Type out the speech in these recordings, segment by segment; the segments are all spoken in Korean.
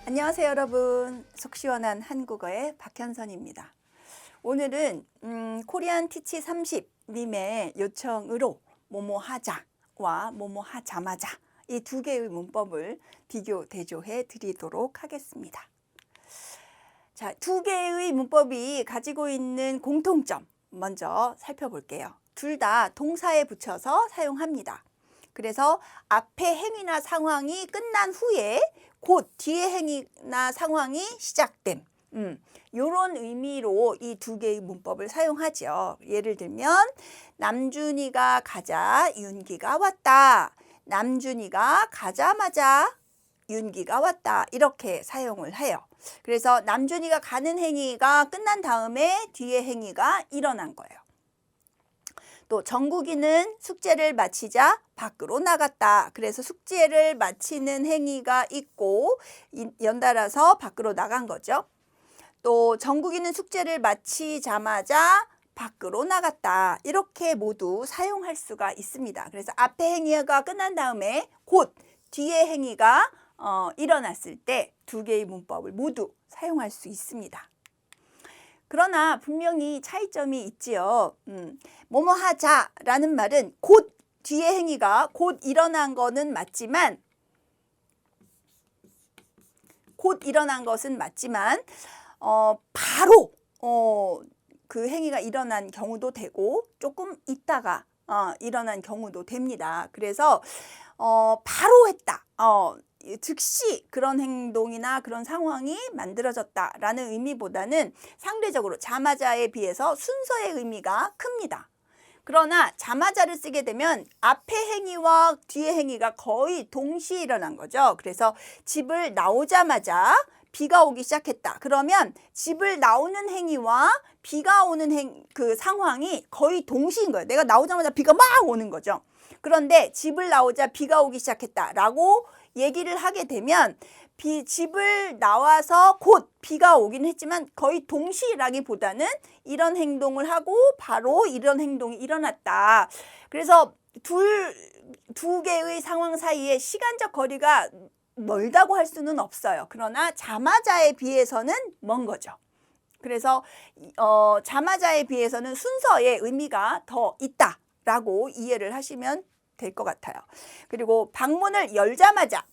안녕하세요 여러분. 속 시원한 한국어의 박현선입니다. 오늘은 코리안 티치 30님의 요청으로 뭐뭐 하자와 뭐뭐 하자마자 이 두 개의 문법을 비교 대조해 드리도록 하겠습니다. 자, 두 개의 문법이 가지고 있는 공통점 먼저 살펴볼게요. 둘 다 동사에 붙여서 사용합니다. 그래서 앞에 행위나 상황이 끝난 후에 곧 뒤에 행위나 상황이 시작됨. 이런 의미로 이 두 개의 문법을 사용하죠. 예를 들면 남준이가 가자 윤기가 왔다. 남준이가 가자마자 윤기가 왔다. 이렇게 사용을 해요. 그래서 남준이가 가는 행위가 끝난 다음에 뒤에 행위가 일어난 거예요. 또 정국이는 숙제를 마치자 밖으로 나갔다. 그래서 숙제를 마치는 행위가 있고 연달아서 밖으로 나간 거죠. 또 정국이는 숙제를 마치자마자 밖으로 나갔다. 이렇게 모두 사용할 수가 있습니다. 그래서 앞에 행위가 끝난 다음에 곧 뒤에 행위가 일어났을 때 두 개의 문법을 모두 사용할 수 있습니다. 그러나 분명히 차이점이 있지요. 뭐뭐 하자라는 말은 곧 뒤에 행위가 곧 일어난 거는 맞지만 바로 그 행위가 일어난 경우도 되고 조금 있다가 일어난 경우도 됩니다. 그래서 바로 했다. 즉시 그런 행동이나 그런 상황이 만들어졌다라는 의미보다는 상대적으로 자마자에 비해서 순서의 의미가 큽니다. 그러나 자마자를 쓰게 되면 앞에 행위와 뒤에 행위가 거의 동시에 일어난 거죠. 그래서 집을 나오자마자 비가 오기 시작했다. 그러면 집을 나오는 행위와 비가 오는 그 상황이 거의 동시인 거예요. 내가 나오자마자 비가 막 오는 거죠. 그런데 집을 나오자 비가 오기 시작했다라고 얘기를 하게 되면 집을 나와서 곧 비가 오긴 했지만 거의 동시라기보다는 이런 행동을 하고 바로 이런 행동이 일어났다. 그래서 두 개의 상황 사이에 시간적 거리가 멀다고 할 수는 없어요. 그러나 자마자에 비해서는 먼 거죠. 그래서 자마자에 비해서는 순서의 의미가 더 있다라고 이해를 하시면 될 것 같아요. 그리고 방문을 열자마자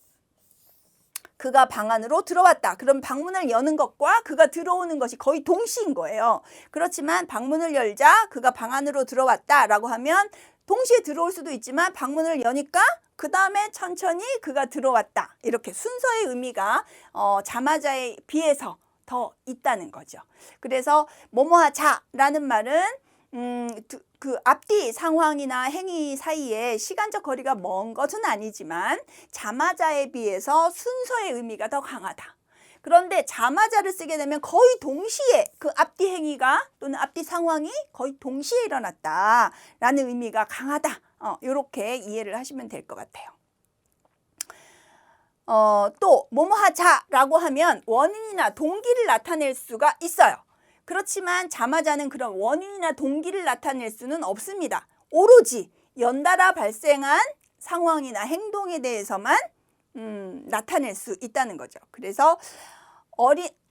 그가 방 안으로 들어왔다. 그럼 방문을 여는 것과 그가 들어오는 것이 거의 동시인 거예요. 그렇지만 방문을 열자 그가 방 안으로 들어왔다라고 하면 동시에 들어올 수도 있지만 방문을 여니까 그 다음에 천천히 그가 들어왔다. 이렇게 순서의 의미가 자마자에 비해서 더 있다는 거죠. 그래서 뭐뭐하자라는 말은 그 앞뒤 상황이나 행위 사이에 시간적 거리가 먼 것은 아니지만 자마자에 비해서 순서의 의미가 더 강하다. 그런데 자마자를 쓰게 되면 거의 동시에 그 앞뒤 행위가 또는 앞뒤 상황이 거의 동시에 일어났다라는 의미가 강하다. 이렇게 이해를 하시면 될 것 같아요. 또 뭐뭐 하자라고 하면 원인이나 동기를 나타낼 수가 있어요. 그렇지만 자마자는 그런 원인이나 동기를 나타낼 수는 없습니다. 오로지 연달아 발생한 상황이나 행동에 대해서만 나타낼 수 있다는 거죠. 그래서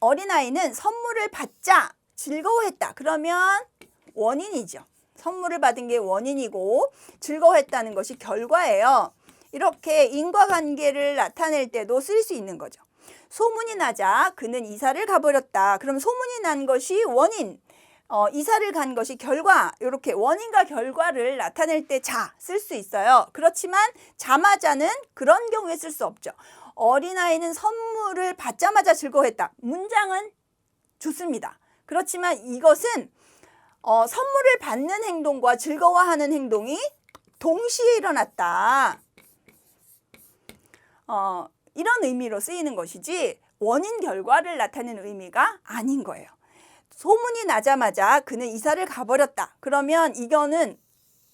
어린아이는 선물을 받자 즐거워했다. 그러면 원인이죠. 선물을 받은 게 원인이고 즐거워했다는 것이 결과예요. 이렇게 인과관계를 나타낼 때도 쓸 수 있는 거죠. 소문이 나자 그는 이사를 가버렸다. 그럼 소문이 난 것이 원인, 이사를 간 것이 결과, 이렇게 원인과 결과를 나타낼 때 자 쓸 수 있어요. 그렇지만 자마자는 그런 경우에 쓸 수 없죠. 어린아이는 선물을 받자마자 즐거워했다. 문장은 좋습니다. 그렇지만 이것은 선물을 받는 행동과 즐거워하는 행동이 동시에 일어났다. 이런 의미로 쓰이는 것이지 원인 결과를 나타내는 의미가 아닌 거예요. 소문이 나자마자 그는 이사를 가버렸다. 그러면 이거는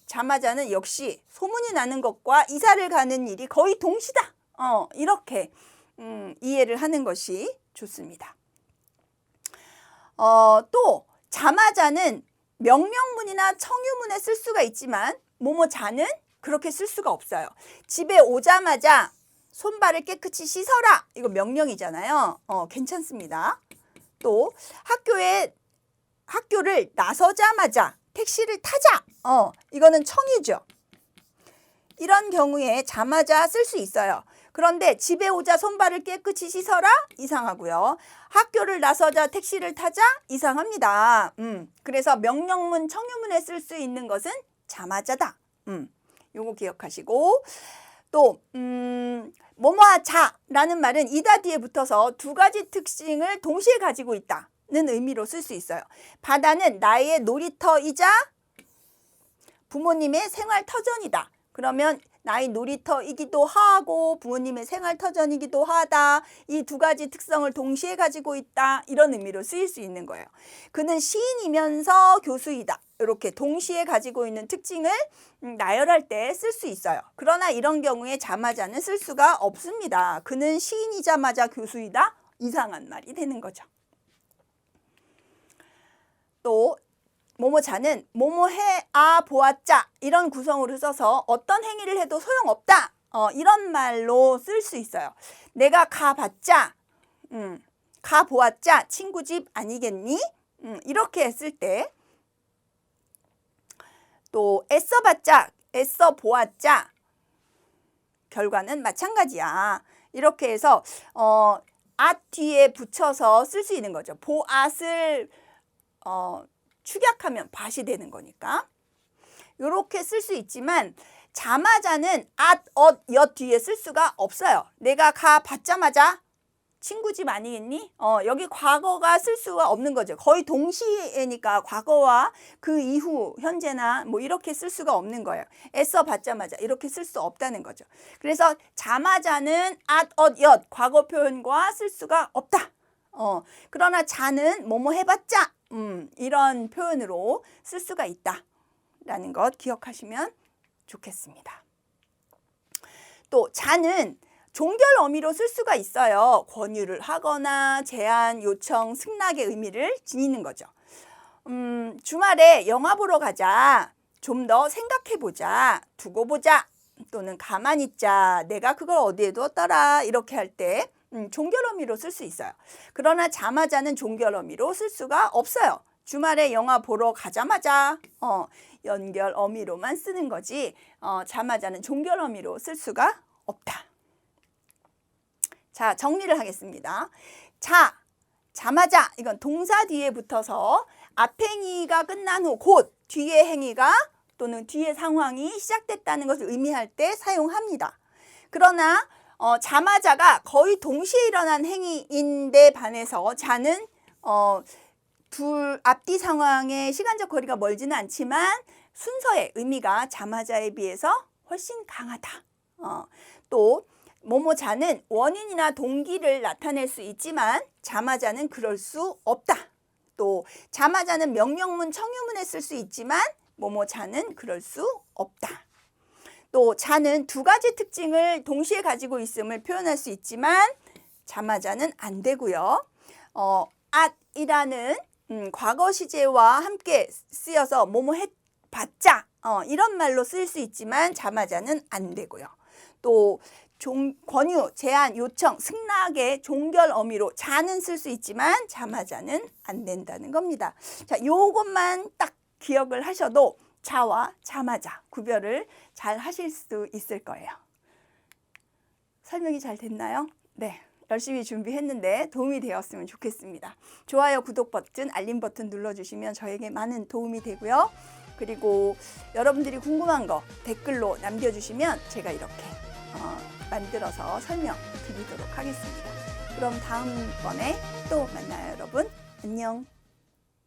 자마자는 역시 소문이 나는 것과 이사를 가는 일이 거의 동시다. 이렇게 이해를 하는 것이 좋습니다. 또 자마자는 명령문이나 청유문에 쓸 수가 있지만 뭐뭐자는 그렇게 쓸 수가 없어요. 집에 오자마자 손발을 깨끗이 씻어라. 이거 명령이잖아요. 괜찮습니다. 또 학교를 나서자마자 택시를 타자. 이거는 청이죠. 이런 경우에 자마자 쓸 수 있어요. 그런데 집에 오자 손발을 깨끗이 씻어라? 이상하고요. 학교를 나서자 택시를 타자? 이상합니다. 그래서 명령문, 청유문에 쓸 수 있는 것은 자마자다. 요거 기억하시고, 또 뭐뭐하자라는 말은 이다 뒤에 붙어서 두 가지 특징을 동시에 가지고 있다는 의미로 쓸 수 있어요. 바다는 나의 놀이터이자 부모님의 생활터전이다. 그러면 나의 놀이터이기도 하고 부모님의 생활터전이기도 하다. 이 두 가지 특성을 동시에 가지고 있다. 이런 의미로 쓰일 수 있는 거예요. 그는 시인이면서 교수이다. 이렇게 동시에 가지고 있는 특징을 나열할 때 쓸 수 있어요. 그러나 이런 경우에 자마자는 쓸 수가 없습니다. 그는 시인이자마자 교수이다. 이상한 말이 되는 거죠. 또 뭐뭐자는 뭐뭐해 보았자 이런 구성으로 써서 어떤 행위를 해도 소용없다. 이런 말로 쓸 수 있어요. 내가 가봤자, 가보았자 친구 집 아니겠니? 이렇게 했을 때, 또 애써봤자, 애써보았자 결과는 마찬가지야. 이렇게 해서 앗 뒤에 붙여서 쓸 수 있는 거죠. 보앗을 축약하면 밭이 되는 거니까. 이렇게 쓸 수 있지만 자마자는 앗, 엿 뒤에 쓸 수가 없어요. 내가 가봤자마자 친구 집 아니겠니? 여기 과거가 쓸 수가 없는 거죠. 거의 동시에니까 과거와 그 이후 현재나 뭐 이렇게 쓸 수가 없는 거예요. 애써 받자마자 이렇게 쓸 수 없다는 거죠. 그래서 자마자는 앗, 엿 과거 표현과 쓸 수가 없다. 그러나 자는 뭐뭐 해봤자 이런 표현으로 쓸 수가 있다라는 것 기억하시면 좋겠습니다. 또 자는 종결 어미로 쓸 수가 있어요. 권유를 하거나 제안, 요청, 승낙의 의미를 지니는 거죠. 주말에 영화 보러 가자. 좀 더 생각해보자. 두고 보자. 또는 가만히 있자. 내가 그걸 어디에 두었더라. 이렇게 할 때 종결 어미로 쓸 수 있어요. 그러나 자마자는 종결 어미로 쓸 수가 없어요. 주말에 영화 보러 가자마자 연결 어미로만 쓰는 거지 자마자는 종결 어미로 쓸 수가 없다. 자, 정리를 하겠습니다. 자마자 이건 동사 뒤에 붙어서 앞 행위가 끝난 후 곧 뒤의 행위가 또는 뒤의 상황이 시작됐다는 것을 의미할 때 사용합니다. 그러나 자마자가 거의 동시에 일어난 행위인데 반해서 자는 둘 앞뒤 상황의 시간적 거리가 멀지는 않지만 순서의 의미가 자마자에 비해서 훨씬 강하다. 또 뭐뭐자는 원인이나 동기를 나타낼 수 있지만 자마자는 그럴 수 없다. 또 자마자는 명령문, 청유문에 쓸 수 있지만 뭐뭐자는 그럴 수 없다. 또 자는 두 가지 특징을 동시에 가지고 있음을 표현할 수 있지만 자마자는 안 되고요. 앗이라는 과거 시제와 함께 쓰여서 뭐뭐 해봤자 이런 말로 쓰일 수 있지만 자마자는 안 되고요. 또 권유, 제안, 요청, 승낙의 종결 어미로 자는 쓸 수 있지만 자마자는 안 된다는 겁니다. 자, 요것만 딱 기억을 하셔도 자와 자마자 구별을 잘 하실 수 있을 거예요. 설명이 잘 됐나요? 네, 열심히 준비했는데 도움이 되었으면 좋겠습니다. 좋아요, 구독 버튼, 알림 버튼 눌러주시면 저에게 많은 도움이 되고요. 그리고 여러분들이 궁금한 거 댓글로 남겨주시면 제가 이렇게 만들어서 설명드리도록 하겠습니다. 그럼 다음번에 또 만나요, 여러분. 안녕.